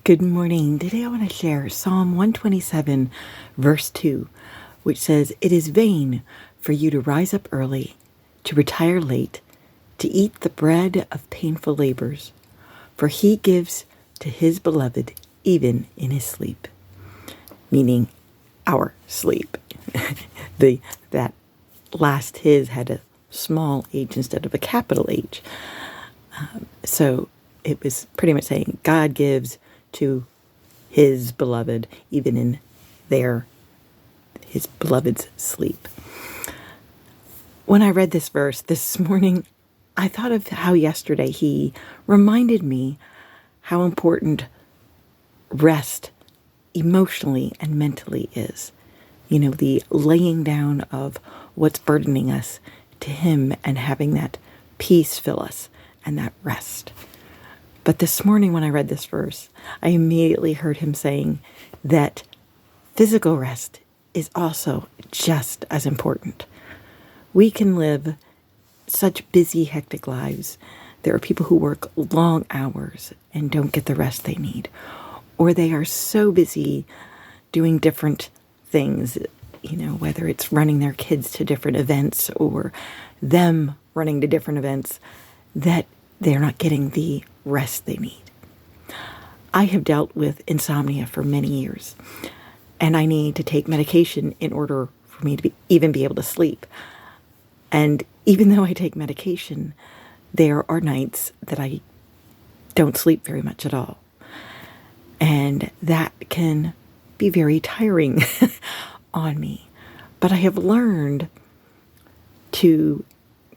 Good morning. Today I want to share Psalm 127, verse 2, which says, "It is vain for you to rise up early, to retire late, to eat the bread of painful labors, for he gives to his beloved even in his sleep." Meaning our sleep. That last his had a small h instead of a capital H. So it was pretty much saying God gives to his beloved even in his beloved's sleep. When I read this verse this morning, I thought of how yesterday he reminded me how important rest emotionally and mentally is. The laying down of what's burdening us to him and having that peace fill us and that rest. But this morning when I read this verse, I immediately heard him saying that physical rest is also just as important. We can live such busy, hectic lives. There are people who work long hours and don't get the rest they need. Or they are so busy doing different things, whether it's running their kids to different events or them running to different events, that they're not getting the rest they need. I have dealt with insomnia for many years, and I need to take medication in order for me to even be able to sleep. And even though I take medication, there are nights that I don't sleep very much at all. And that can be very tiring on me. But I have learned to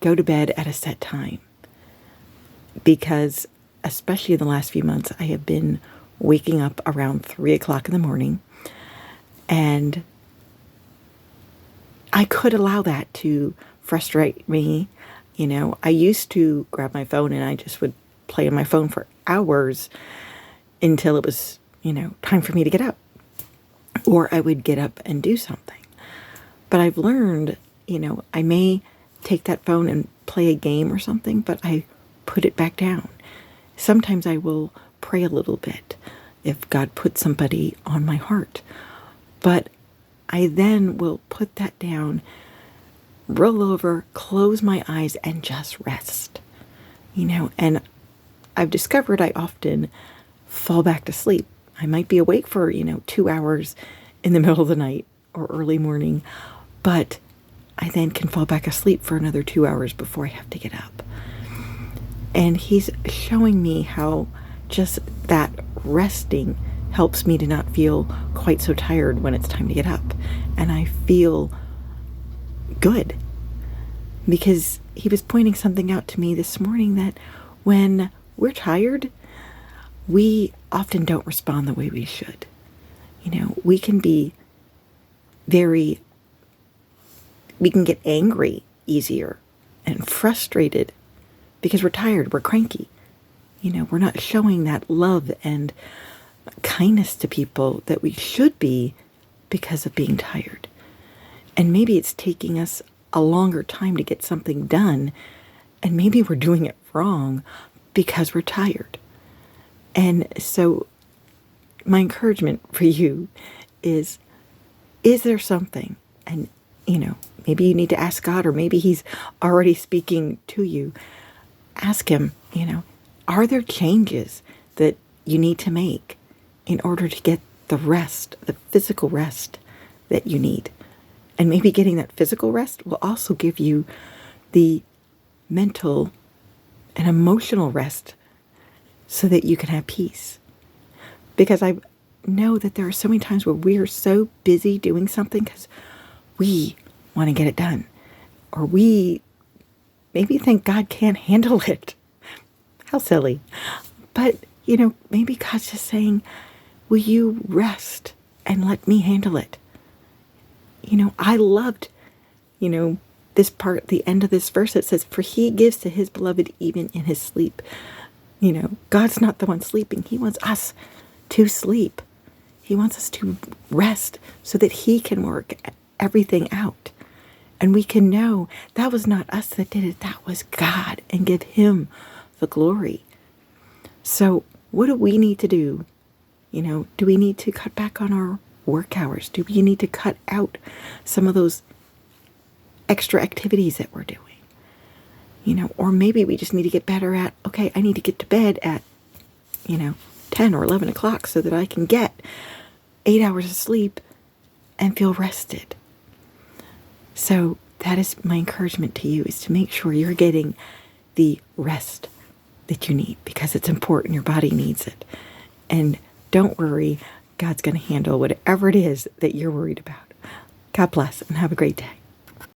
go to bed at a set time because, especially in the last few months, I have been waking up around 3 o'clock in the morning. And I could allow that to frustrate me. I used to grab my phone and I just would play on my phone for hours until it was, time for me to get up. Or I would get up and do something. But I've learned, I may take that phone and play a game or something, but I put it back down. Sometimes I will pray a little bit if God puts somebody on my heart. But I then will put that down, roll over, close my eyes, and just rest. And I've discovered I often fall back to sleep. I might be awake for, 2 hours in the middle of the night or early morning, but I then can fall back asleep for another 2 hours before I have to get up. And he's showing me how just that resting helps me to not feel quite so tired when it's time to get up. And I feel good because he was pointing something out to me this morning that when we're tired, we often don't respond the way we should. We can be we can get angry easier and frustrated because we're tired, we're cranky. We're not showing that love and kindness to people that we should be because of being tired. And maybe it's taking us a longer time to get something done, and maybe we're doing it wrong because we're tired. And so my encouragement for you is there something? And, maybe you need to ask God, or maybe he's already speaking to you. Ask him, are there changes that you need to make in order to get the rest, the physical rest that you need? And maybe getting that physical rest will also give you the mental and emotional rest so that you can have peace. Because I know that there are so many times where we are so busy doing something because we want to get it done. Or we maybe think God can't handle it. How silly. But, maybe God's just saying, will you rest and let me handle it? I loved, this part, the end of this verse, it says, for he gives to his beloved even in his sleep. God's not the one sleeping. He wants us to sleep. He wants us to rest so that he can work everything out. And we can know that was not us that did it. That was God, and give him the glory. So what do we need to do Do we need to cut back on our work hours? Do we need to cut out some of those extra activities that we're doing? Or maybe we just need to get better at, okay, I need to get to bed at, 10 or 11 o'clock so that I can get 8 hours of sleep and feel rested. So that is my encouragement to you, is to make sure you're getting the rest that you need, because it's important. Your body needs it. And don't worry, God's going to handle whatever it is that you're worried about. God bless and have a great day.